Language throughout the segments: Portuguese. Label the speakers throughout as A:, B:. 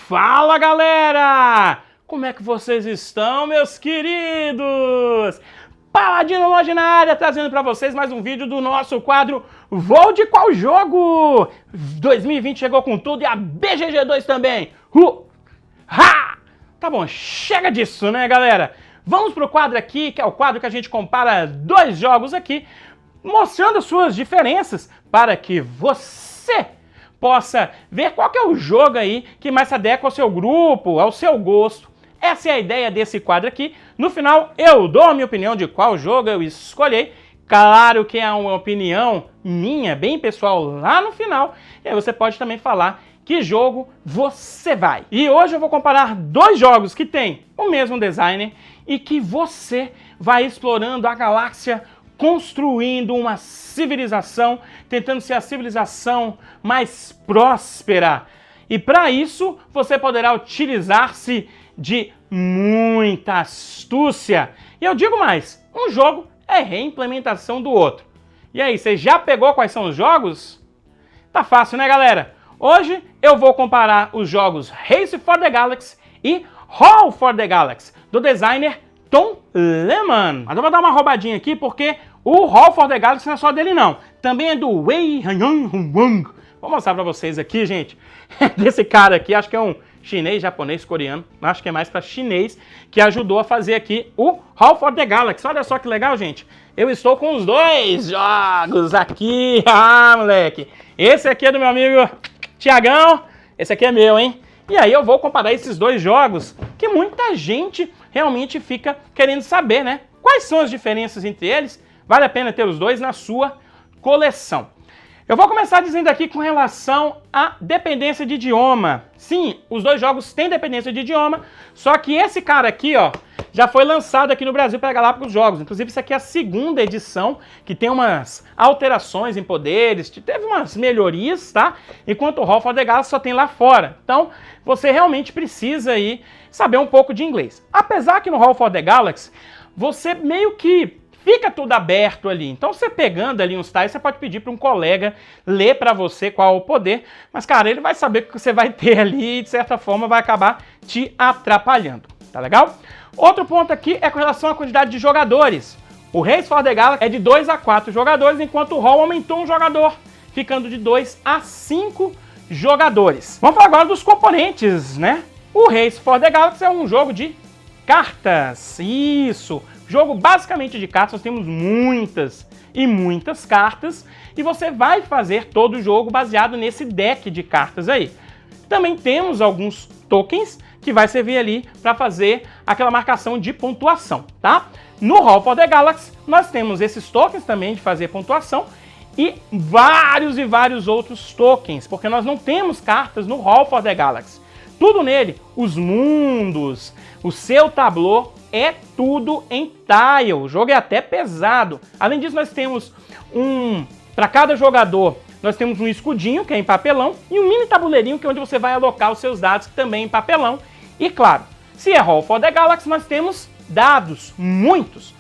A: Fala, galera! Como é que vocês estão, meus queridos? Paladino Longe na área, trazendo para vocês mais um vídeo do nosso quadro Vou de Qual Jogo? 2020 chegou com tudo e a BGG2 também. Ha! Tá bom, chega disso, né, galera? Vamos pro quadro aqui, que é o quadro que a gente compara dois jogos aqui, mostrando as suas diferenças para que você possa ver qual que é o jogo aí que mais se adequa ao seu grupo, ao seu gosto. Essa é a ideia desse quadro aqui. No final, eu dou a minha opinião de qual jogo eu escolhi. Claro que é uma opinião minha, bem pessoal, lá no final. E aí você pode também falar que jogo você vai. E hoje eu vou comparar dois jogos que têm o mesmo designer e que você vai explorando a galáxia, construindo uma civilização, tentando ser a civilização mais próspera. E para isso, você poderá utilizar-se de muita astúcia. E eu digo mais, um jogo é reimplementação do outro. E aí, você já pegou quais são os jogos? Tá fácil, né, galera? Hoje eu vou comparar os jogos Race for the Galaxy e Roll for the Galaxy, do designer Tom Lehmann. Mas eu vou dar uma roubadinha aqui porque o Roll for the Galaxy não é só dele não, também é do Wei Wang. Vou mostrar pra vocês aqui, gente, desse cara aqui, acho que é um chinês, japonês, coreano, acho que é mais pra chinês, que ajudou a fazer aqui o Roll for the Galaxy. Olha só que legal, gente. Eu estou com os dois jogos aqui, moleque. Esse aqui é do meu amigo Tiagão, esse aqui é meu, hein? E aí eu vou comparar esses dois jogos que muita gente realmente fica querendo saber, né? Quais são as diferenças entre eles? Vale a pena ter os dois na sua coleção. Eu vou começar dizendo aqui com relação à dependência de idioma. Sim, os dois jogos têm dependência de idioma, só que esse cara aqui, ó, já foi lançado aqui no Brasil para Galápagos Jogos. Inclusive, isso aqui é a segunda edição, que tem umas alterações em poderes, teve umas melhorias, tá? Enquanto o Roll for the Galaxy só tem lá fora. Então, você realmente precisa aí saber um pouco de inglês. Apesar que no Roll for the Galaxy, você meio que fica tudo aberto ali. Então, você pegando ali uns tais, você pode pedir para um colega ler para você qual é o poder. Mas, cara, ele vai saber o que você vai ter ali e, de certa forma, vai acabar te atrapalhando. Tá legal? Outro ponto aqui é com relação à quantidade de jogadores. O Race for the Galaxy é de 2 a 4 jogadores, enquanto o Roll aumentou um jogador, ficando de 2 a 5 jogadores. Vamos falar agora dos componentes, né? O Race for the Galaxy é um jogo de cartas. Isso! Jogo basicamente de cartas, nós temos muitas e muitas cartas e você vai fazer todo o jogo baseado nesse deck de cartas aí. Também temos alguns tokens que vai servir ali para fazer aquela marcação de pontuação, tá? No Roll for the Galaxy nós temos esses tokens também de fazer pontuação e vários outros tokens, porque nós não temos cartas no Roll for the Galaxy. Tudo nele, os mundos, o seu tablô, é tudo em tile. O jogo é até pesado. Além disso, nós temos para cada jogador, nós temos um escudinho, que é em papelão, e um mini tabuleirinho, que é onde você vai alocar os seus dados, que também é em papelão. E claro, se é Roll for the Galaxy, nós temos dados, muitos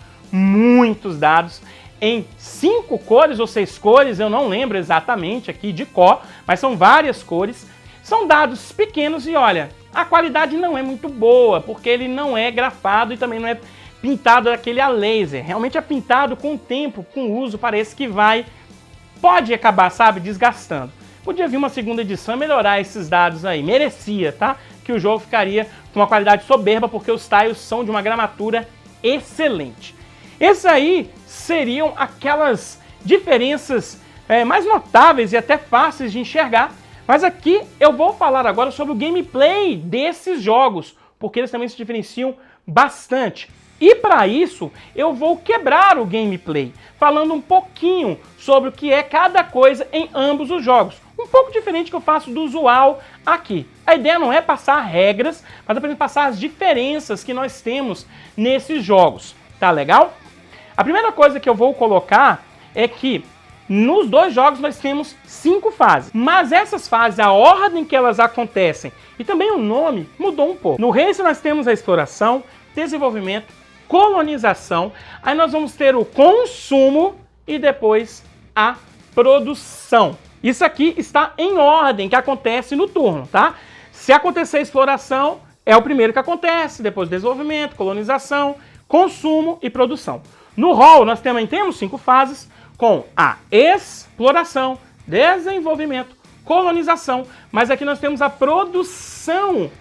A: dados, em 5 cores ou 6 cores, eu não lembro exatamente aqui de cor, mas são várias cores. São dados pequenos e olha, a qualidade não é muito boa, porque ele não é grafado e também não é pintado daquele a laser. Realmente é pintado com o tempo, com o uso, parece que pode acabar, sabe, desgastando. Podia vir uma segunda edição e melhorar esses dados aí, merecia, tá? Que o jogo ficaria com uma qualidade soberba, porque os tiles são de uma gramatura excelente. Esses aí seriam aquelas diferenças mais notáveis e até fáceis de enxergar. Mas aqui eu vou falar agora sobre o gameplay desses jogos, porque eles também se diferenciam bastante. E para isso eu vou quebrar o gameplay, falando um pouquinho sobre o que é cada coisa em ambos os jogos. Um pouco diferente que eu faço do usual aqui. A ideia não é passar regras, mas apenas passar as diferenças que nós temos nesses jogos. Tá legal? A primeira coisa que eu vou colocar é que nos dois jogos nós temos 5 fases, mas essas fases, a ordem que elas acontecem e também o nome mudou um pouco. No Race nós temos a exploração, desenvolvimento, colonização, aí nós vamos ter o consumo e depois a produção. Isso aqui está em ordem que acontece no turno, tá? Se acontecer exploração, é o primeiro que acontece, depois desenvolvimento, colonização, consumo e produção. No rol, nós também temos 5 fases, com a exploração, desenvolvimento, colonização, mas aqui nós temos a produção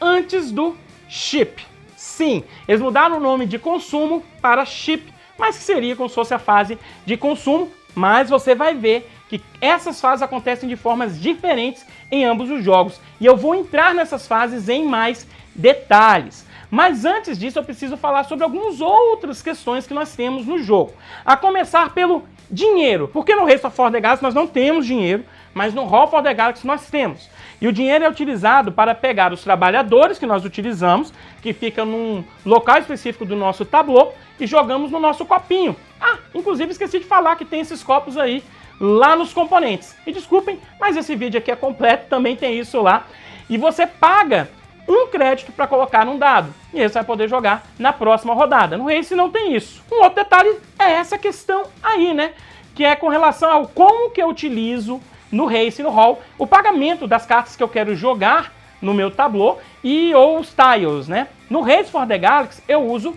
A: antes do ship. Sim, eles mudaram o nome de consumo para ship, mas que seria como se fosse a fase de consumo, mas você vai ver que essas fases acontecem de formas diferentes em ambos os jogos. E eu vou entrar nessas fases em mais detalhes. Mas antes disso eu preciso falar sobre algumas outras questões que nós temos no jogo. A começar pelo dinheiro, porque no Race for the Galaxy nós não temos dinheiro, mas no Roll for the Galaxy nós temos. E o dinheiro é utilizado para pegar os trabalhadores que nós utilizamos, que ficam num local específico do nosso tablô, e jogamos no nosso copinho. Ah, inclusive esqueci de falar que tem esses copos aí lá nos componentes. E desculpem, mas esse vídeo aqui é completo, também tem isso lá. E você paga um crédito para colocar num dado. E aí você vai poder jogar na próxima rodada. No Race não tem isso. Um outro detalhe é essa questão aí, né? Que é com relação ao como que eu utilizo no Race e no Roll o pagamento das cartas que eu quero jogar no meu tablô e ou os tiles, né? No Race for the Galaxy eu uso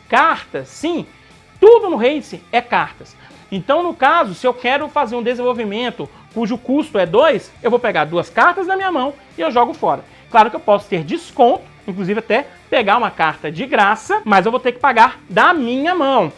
A: cartas, sim. Tudo no Race é cartas. Então, no caso, se eu quero fazer um desenvolvimento cujo custo é 2, eu vou pegar 2 cartas na minha mão e eu jogo fora. Claro que eu posso ter desconto, inclusive até pegar uma carta de graça, mas eu vou ter que pagar da minha mão.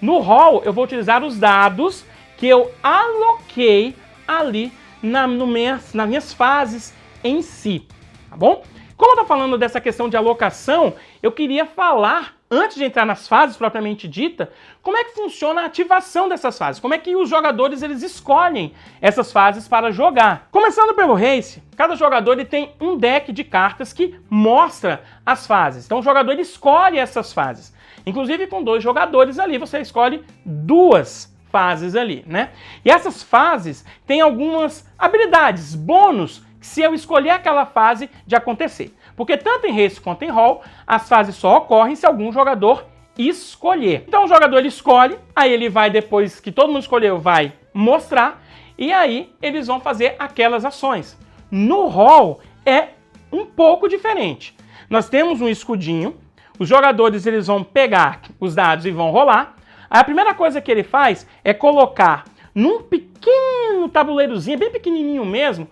A: No Roll, eu vou utilizar os dados que eu aloquei ali nas minhas fases em si, tá bom? Como eu tô falando dessa questão de alocação, eu queria falar, antes de entrar nas fases propriamente dita, como é que funciona a ativação dessas fases, como é que os jogadores eles escolhem essas fases para jogar. Começando pelo Race, cada jogador ele tem um deck de cartas que mostra as fases, então o jogador ele escolhe essas fases. Inclusive com 2 jogadores ali, você escolhe 2 fases ali, né? E essas fases têm algumas habilidades, bônus, se eu escolher aquela fase de acontecer. Porque tanto em Race quanto em Roll, as fases só ocorrem se algum jogador escolher. Então o jogador ele escolhe, aí ele vai, depois que todo mundo escolheu, vai mostrar, e aí eles vão fazer aquelas ações. No Roll é um pouco diferente. Nós temos um escudinho, os jogadores eles vão pegar os dados e vão rolar. Aí a primeira coisa que ele faz é colocar num pequeno tabuleirozinho, bem pequenininho mesmo,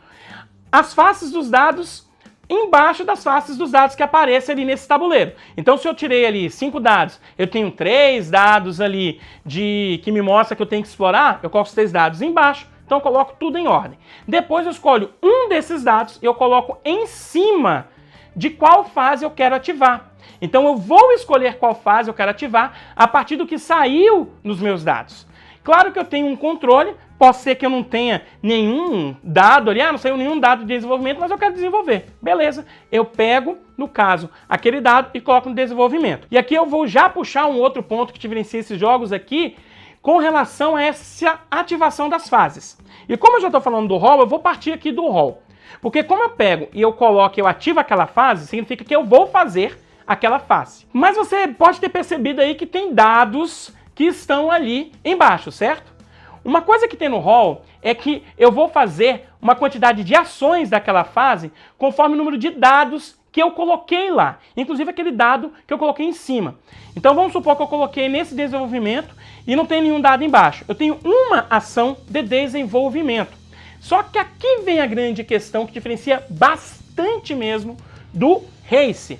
A: as faces dos dados embaixo das faces dos dados que aparecem ali nesse tabuleiro. Então, se eu tirei ali 5 dados, eu tenho 3 dados ali que me mostra que eu tenho que explorar, eu coloco os 3 dados embaixo, então eu coloco tudo em ordem. Depois eu escolho um desses dados e eu coloco em cima de qual fase eu quero ativar. Então eu vou escolher qual fase eu quero ativar a partir do que saiu nos meus dados. Claro que eu tenho um controle, pode ser que eu não tenha nenhum dado ali, não saiu nenhum dado de desenvolvimento, mas eu quero desenvolver. Beleza, eu pego, no caso, aquele dado e coloco no desenvolvimento. E aqui eu vou já puxar um outro ponto que diferencia esses jogos aqui com relação a essa ativação das fases. E como eu já estou falando do Roll, eu vou partir aqui do Roll. Porque como eu pego e eu coloco, eu ativo aquela fase, significa que eu vou fazer aquela fase. Mas você pode ter percebido aí que tem dados que estão ali embaixo, certo? Uma coisa que tem no Roll é que eu vou fazer uma quantidade de ações daquela fase conforme o número de dados que eu coloquei lá, inclusive aquele dado que eu coloquei em cima. Então vamos supor que eu coloquei nesse desenvolvimento e não tem nenhum dado embaixo. Eu tenho uma ação de desenvolvimento. Só que aqui vem a grande questão que diferencia bastante mesmo do Race.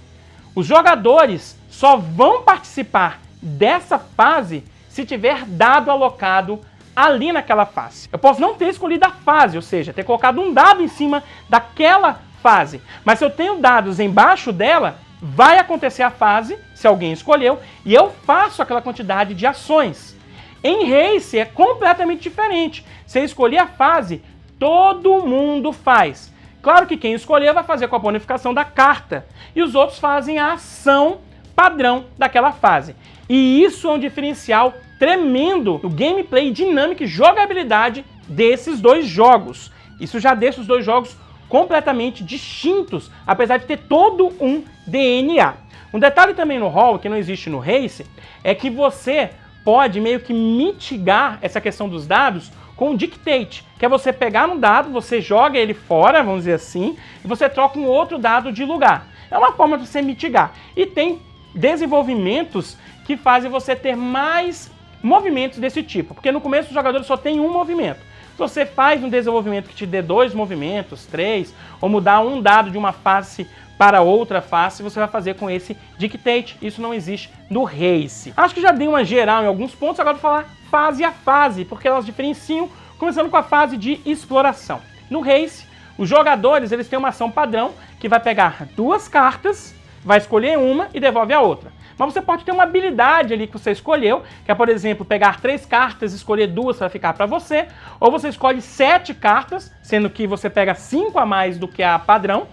A: Os jogadores só vão participar dessa fase se tiver dado alocado ali naquela fase. Eu posso não ter escolhido a fase, ou seja, ter colocado um dado em cima daquela fase. Mas se eu tenho dados embaixo dela, vai acontecer a fase, se alguém escolheu, e eu faço aquela quantidade de ações. Em Race é completamente diferente. Se eu escolher a fase, todo mundo faz. Claro que quem escolher vai fazer com a bonificação da carta, e os outros fazem a ação padrão daquela fase. E isso é um diferencial tremendo no gameplay, dinâmica e jogabilidade desses 2 jogos. Isso já deixa os 2 jogos completamente distintos, apesar de ter todo um DNA. Um detalhe também no Roll, que não existe no Race, é que você pode meio que mitigar essa questão dos dados com o dictate, que é você pegar um dado, você joga ele fora, vamos dizer assim, e você troca um outro dado de lugar. É uma forma de você mitigar. E tem desenvolvimentos que fazem você ter mais movimentos desse tipo, porque no começo o jogador só tem um movimento. Se você faz um desenvolvimento que te dê 2 movimentos, 3, ou mudar um dado de uma face para outra face, você vai fazer com esse dictate. Isso não existe no race. Acho que já dei uma geral em alguns pontos, agora vou falar fase a fase, porque elas diferenciam, começando com a fase de exploração. No race, os jogadores eles têm uma ação padrão que vai pegar 2 cartas, vai escolher uma e devolve a outra. Mas você pode ter uma habilidade ali que você escolheu, que é, por exemplo, pegar 3 cartas e escolher 2 para ficar para você, ou você escolhe 7 cartas, sendo que você pega 5 a mais do que a padrão,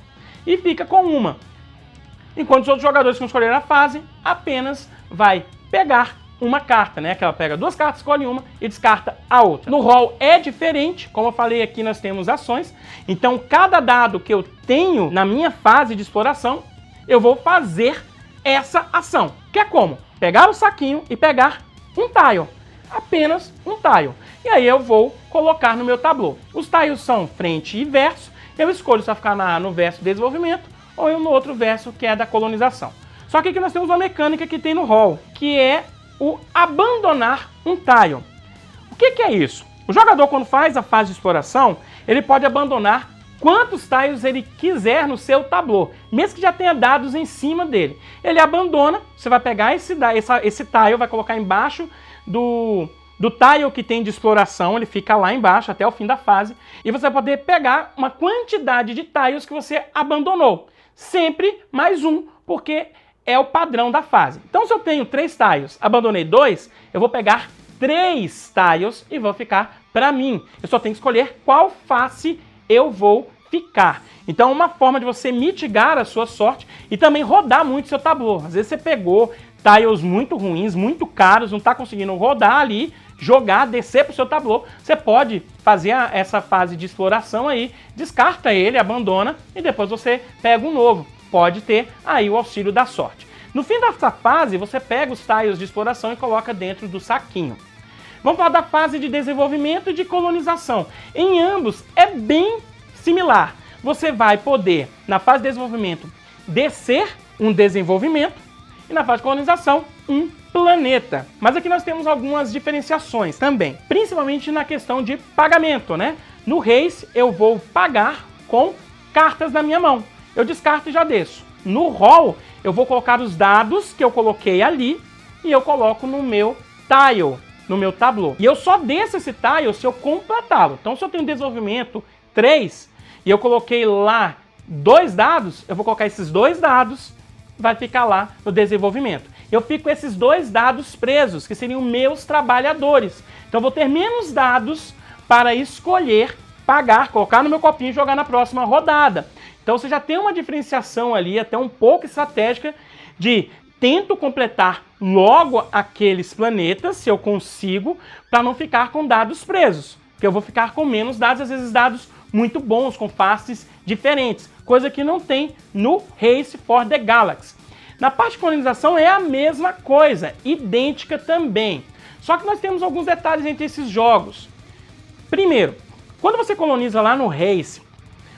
A: e fica com uma. Enquanto os outros jogadores que não escolheram a fase, apenas vai pegar uma carta, né? Que ela pega 2 cartas, escolhe uma e descarta a outra. No roll é diferente, como eu falei aqui, nós temos ações. Então, cada dado que eu tenho na minha fase de exploração, eu vou fazer essa ação. Que é como? Pegar o saquinho e pegar um tile. Apenas um tile. E aí eu vou colocar no meu tabuleiro. Os tiles são frente e verso. Eu escolho se vai ficar no verso de desenvolvimento ou no outro verso que é da colonização. Só que aqui nós temos uma mecânica que tem no roll, que é o abandonar um tile. O que é isso? O jogador, quando faz a fase de exploração, ele pode abandonar quantos tiles ele quiser no seu tabuleiro, mesmo que já tenha dados em cima dele. Ele abandona, você vai pegar esse tile, vai colocar embaixo do tile que tem de exploração, ele fica lá embaixo até o fim da fase, e você vai poder pegar uma quantidade de tiles que você abandonou. Sempre mais um, porque é o padrão da fase. Então, se eu tenho 3 tiles, abandonei 2, eu vou pegar 3 tiles e vou ficar para mim. Eu só tenho que escolher qual face eu vou ficar. Então, uma forma de você mitigar a sua sorte e também rodar muito seu tabuleiro. Às vezes você pegou tiles muito ruins, muito caros, não está conseguindo rodar ali, jogar, descer para o seu tabuleiro. Você pode fazer essa fase de exploração aí, descarta ele, abandona e depois você pega um novo. Pode ter aí o auxílio da sorte. No fim dessa fase, você pega os tiles de exploração e coloca dentro do saquinho. Vamos falar da fase de desenvolvimento e de colonização. Em ambos é bem similar. Você vai poder, na fase de desenvolvimento, descer um desenvolvimento e na fase de colonização, um planeta. Mas aqui nós temos algumas diferenciações também, principalmente na questão de pagamento, né? No race, eu vou pagar com cartas na minha mão. Eu descarto e já desço. No roll, eu vou colocar os dados que eu coloquei ali e eu coloco no meu tile, no meu tabuleiro. E eu só desço esse tile se eu completá-lo. Então, se eu tenho desenvolvimento 3 e eu coloquei lá 2 dados, eu vou colocar esses 2 dados, vai ficar lá no desenvolvimento. Eu fico com esses 2 dados presos, que seriam meus trabalhadores. Então, eu vou ter menos dados para escolher, pagar, colocar no meu copinho e jogar na próxima rodada. Então você já tem uma diferenciação ali, até um pouco estratégica, de tento completar logo aqueles planetas, se eu consigo, para não ficar com dados presos. Porque eu vou ficar com menos dados, às vezes dados muito bons, com faces diferentes. Coisa que não tem no Race for the Galaxy. Na parte de colonização é a mesma coisa, idêntica também. Só que nós temos alguns detalhes entre esses jogos. Primeiro, quando você coloniza lá no Race,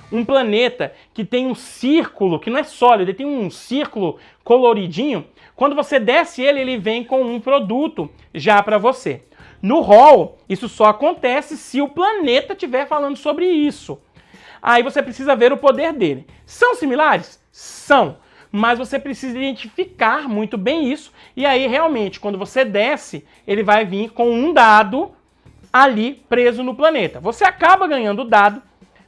A: um planeta que tem um círculo, que não é sólido, ele tem um círculo coloridinho, quando você desce ele, ele vem com um produto já para você. No roll, isso só acontece se o planeta estiver falando sobre isso. Aí você precisa ver o poder dele. São similares? São. Mas você precisa identificar muito bem isso. E aí, realmente, quando você desce, ele vai vir com um dado ali preso no planeta. Você acaba ganhando o dado,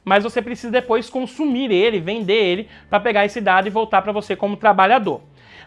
A: mas você precisa depois consumir ele, vender ele, para pegar esse dado e voltar para você como trabalhador.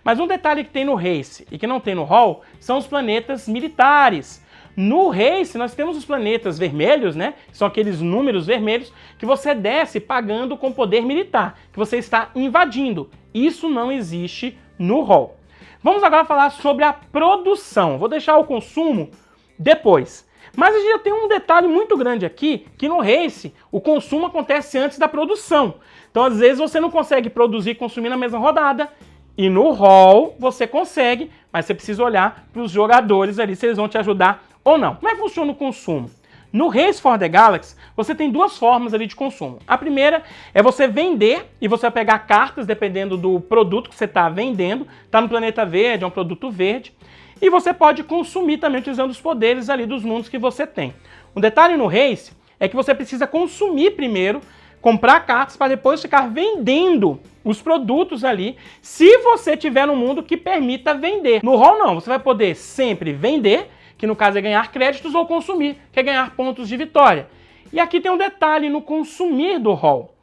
A: Mas um detalhe que tem no Race e que não tem no roll são os planetas militares. No Race nós temos os planetas vermelhos, né? São aqueles números vermelhos que você desce pagando com poder militar, que você está invadindo. Isso não existe no roll. Vamos agora falar sobre a produção. Vou deixar o consumo depois. Mas a gente já tem um detalhe muito grande aqui, que no Race o consumo acontece antes da produção. Então, às vezes, você não consegue produzir e consumir na mesma rodada. E no roll você consegue, mas você precisa olhar para os jogadores ali, se eles vão te ajudar ou não. Como é que funciona o consumo? No Race for the Galaxy, você tem duas formas ali de consumo. A primeira é você vender e você vai pegar cartas dependendo do produto que você está vendendo. Está no planeta verde, é um produto verde. E você pode consumir também utilizando os poderes ali dos mundos que você tem. Um detalhe no Race é que você precisa consumir primeiro, comprar cartas para depois ficar vendendo os produtos ali, se você tiver um mundo que permita vender. No Hall não, você vai poder sempre vender, que no caso é ganhar créditos, ou consumir, que é ganhar pontos de vitória. E aqui tem um detalhe no consumir do Hall.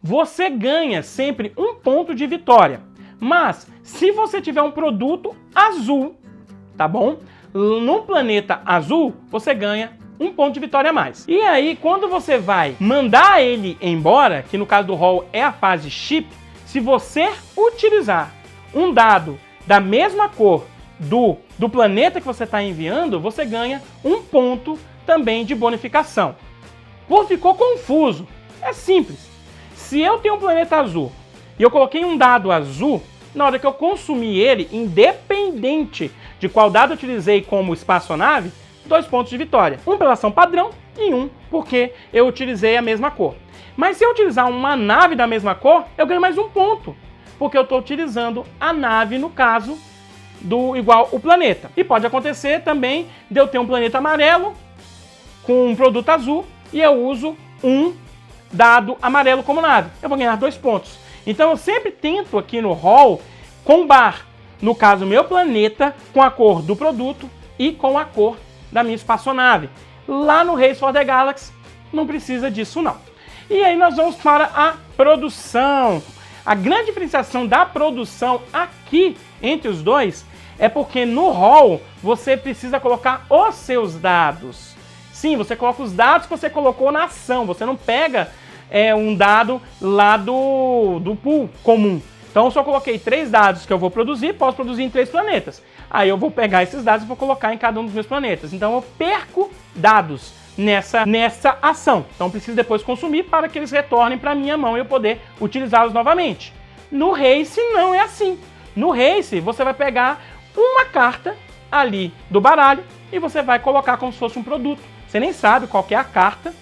A: Você ganha sempre um ponto de vitória, mas se você tiver um produto azul, tá bom? No planeta azul, você ganha um ponto de vitória a mais. E aí, quando você vai mandar ele embora, que no caso do Hall é a fase chip, se você utilizar um dado da mesma cor do planeta que você está enviando, você ganha um ponto também de bonificação. Pô, ficou confuso? É simples. Se eu tenho um planeta azul e eu coloquei um dado azul, na hora que eu consumir ele, independente de qual dado eu utilizei como espaçonave, 2 pontos de vitória. Um pela ação padrão e um porque eu utilizei a mesma cor. Mas se eu utilizar uma nave da mesma cor, eu ganho mais um ponto, porque eu estou utilizando a nave, no caso, do igual o planeta. E pode acontecer também de eu ter um planeta amarelo com um produto azul e eu uso um dado amarelo como nave. Eu vou ganhar 2 pontos. Então eu sempre tento aqui no Hall combar, no caso, meu planeta com a cor do produto e com a cor da minha espaçonave. Lá no Race for the Galaxy não precisa disso não. E aí nós vamos para a produção. A grande diferenciação da produção aqui entre os dois é porque no Hall você precisa colocar os seus dados. Sim, você coloca os dados que você colocou na ação. Você não pega um dado lá do pool comum. Então eu só coloquei 3 dados que eu vou produzir, posso produzir em 3 planetas. Aí eu vou pegar esses dados e vou colocar em cada um dos meus planetas. Então eu perco dados nessa ação. Então preciso depois consumir para que eles retornem para minha mão e eu poder utilizá-los novamente. No Race não é assim. No Race você vai pegar uma carta ali do baralho e você vai colocar como se fosse um produto. Você nem sabe qual que é a carta.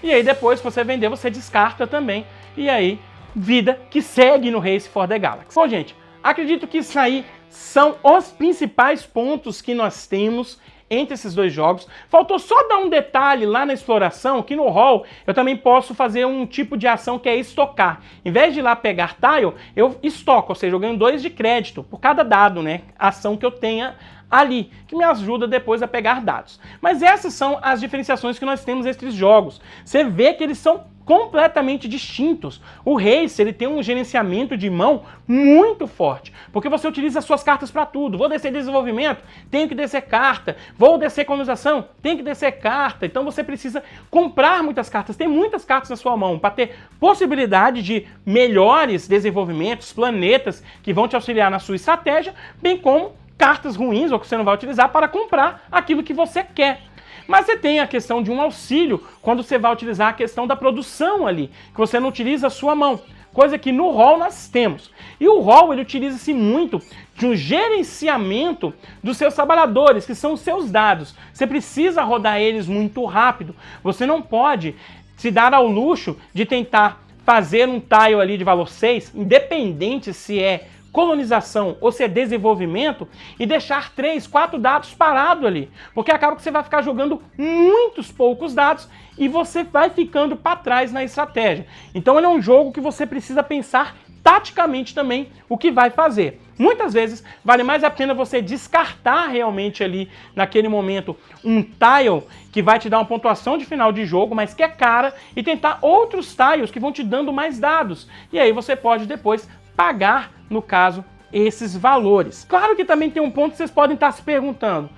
A: E aí depois que você vender, você descarta também. E aí, vida que segue no Race for the Galaxy. Bom, gente, acredito que isso aí são os principais pontos que nós temos entre esses dois jogos. Faltou só dar um detalhe lá na exploração, que no Hall eu também posso fazer um tipo de ação que é estocar. Em vez de ir lá pegar tile, eu estoco, ou seja, eu ganho 2 de crédito por cada dado, né? Ação que eu tenha ali, que me ajuda depois a pegar dados. Mas essas são as diferenciações que nós temos entre os jogos. Você vê que eles são completamente distintos. O Race, ele tem um gerenciamento de mão muito forte, porque você utiliza as suas cartas para tudo. Vou descer desenvolvimento, tenho que descer carta. Vou descer colonização, tenho que descer carta. Então você precisa comprar muitas cartas, ter muitas cartas na sua mão para ter possibilidade de melhores desenvolvimentos, planetas que vão te auxiliar na sua estratégia, bem como cartas ruins ou que você não vai utilizar para comprar aquilo que você quer. Mas você tem a questão de um auxílio quando você vai utilizar a questão da produção ali, que você não utiliza a sua mão, coisa que no Hall nós temos. E o Hall, ele utiliza-se muito de um gerenciamento dos seus trabalhadores, que são os seus dados. Você precisa rodar eles muito rápido. Você não pode se dar ao luxo de tentar fazer um tile ali de valor 6, independente se é colonização ou se é desenvolvimento, e deixar 3, 4 dados parados ali, porque acaba que você vai ficar jogando muitos poucos dados e você vai ficando para trás na estratégia. Então ele é um jogo que você precisa pensar taticamente também o que vai fazer. Muitas vezes vale mais a pena você descartar realmente ali naquele momento um tile que vai te dar uma pontuação de final de jogo, mas que é cara, e tentar outros tiles que vão te dando mais dados. E aí você pode depois pagar, no caso, esses valores. Claro que também tem um ponto que vocês podem estar se perguntando.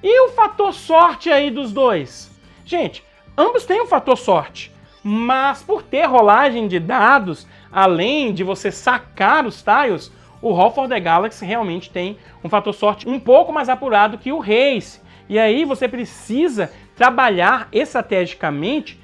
A: E o fator sorte aí dos dois? Gente, ambos têm um fator sorte, mas por ter rolagem de dados, além de você sacar os tiles, o Hall for the Galaxy realmente tem um fator sorte um pouco mais apurado que o Race. E aí você precisa trabalhar estrategicamente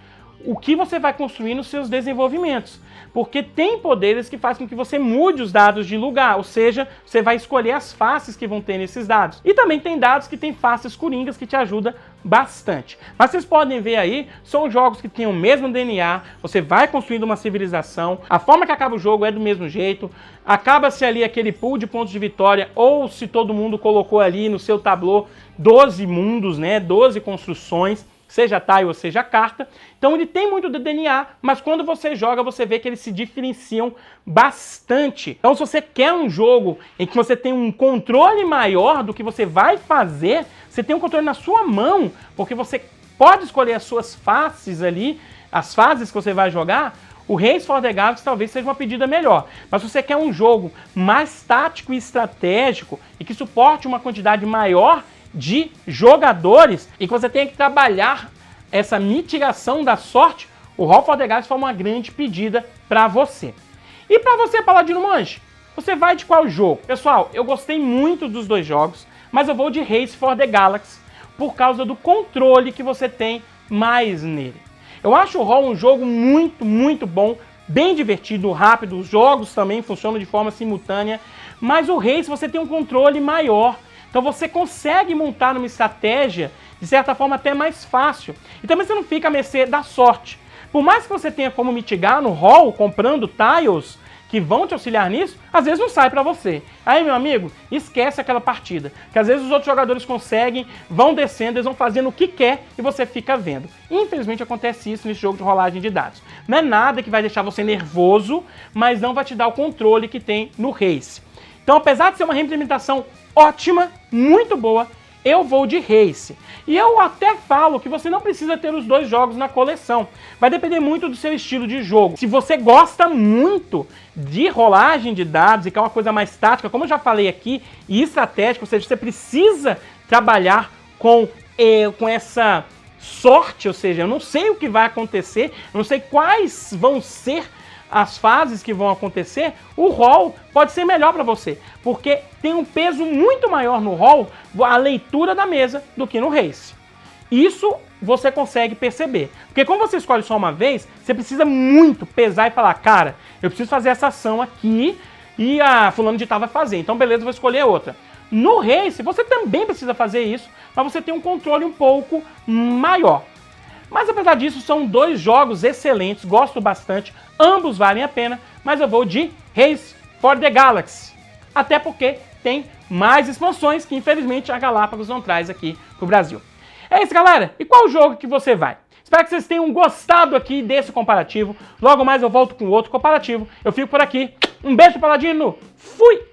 A: o que você vai construir nos seus desenvolvimentos. Porque tem poderes que fazem com que você mude os dados de lugar, ou seja, você vai escolher as faces que vão ter nesses dados. E também tem dados que tem faces coringas que te ajudam bastante. Mas vocês podem ver aí, são jogos que têm o mesmo DNA, você vai construindo uma civilização, a forma que acaba o jogo é do mesmo jeito, acaba-se ali aquele pool de pontos de vitória, ou se todo mundo colocou ali no seu tablô 12 mundos, né, 12 construções, seja tile ou seja carta. Então ele tem muito do DNA, mas quando você joga, você vê que eles se diferenciam bastante. Então se você quer um jogo em que você tem um controle maior do que você vai fazer, você tem um controle na sua mão, porque você pode escolher as suas faces ali, as fases que você vai jogar, o Race for the Galaxy talvez seja uma pedida melhor. Mas se você quer um jogo mais tático e estratégico e que suporte uma quantidade maior de jogadores e que você tenha que trabalhar essa mitigação da sorte, o Roll for the Galaxy foi uma grande pedida para você. E para você, Paladino Monge, você vai de qual jogo? Pessoal, eu gostei muito dos dois jogos, mas eu vou de Race for the Galaxy por causa do controle que você tem mais nele. Eu acho o Roll um jogo muito bom, bem divertido, rápido, os jogos também funcionam de forma simultânea, mas o Race você tem um controle maior. Então você consegue montar uma estratégia, de certa forma, até mais fácil. E também você não fica à mercê da sorte. Por mais que você tenha como mitigar no Roll, comprando tiles que vão te auxiliar nisso, às vezes não sai pra você. Aí, meu amigo, esquece aquela partida. Que às vezes os outros jogadores conseguem, vão descendo, eles vão fazendo o que quer e você fica vendo. Infelizmente acontece isso nesse jogo de rolagem de dados. Não é nada que vai deixar você nervoso, mas não vai te dar o controle que tem no Race. Então, apesar de ser uma reimplementação ótima, muito boa, eu vou de Race. E eu até falo que você não precisa ter os dois jogos na coleção. Vai depender muito do seu estilo de jogo. Se você gosta muito de rolagem de dados e quer uma coisa mais tática, como eu já falei aqui, e estratégica, ou seja, você precisa trabalhar com essa sorte, ou seja, eu não sei o que vai acontecer, eu não sei quais vão ser as fases que vão acontecer, o Roll pode ser melhor para você, porque tem um peso muito maior no Roll, a leitura da mesa, do que no Race. Isso você consegue perceber, porque como você escolhe só uma vez, você precisa muito pesar e falar, cara, eu preciso fazer essa ação aqui e a fulano de tal vai fazer, então beleza, vou escolher outra. No Race, você também precisa fazer isso, mas você tem um controle um pouco maior. Mas apesar disso, são dois jogos excelentes, gosto bastante, ambos valem a pena, mas eu vou de Race for the Galaxy. Até porque tem mais expansões que infelizmente a Galápagos não traz aqui pro Brasil. É isso, galera. E qual jogo que você vai? Espero que vocês tenham gostado aqui desse comparativo. Logo mais eu volto com outro comparativo. Eu fico por aqui. Um beijo, Paladino. Fui!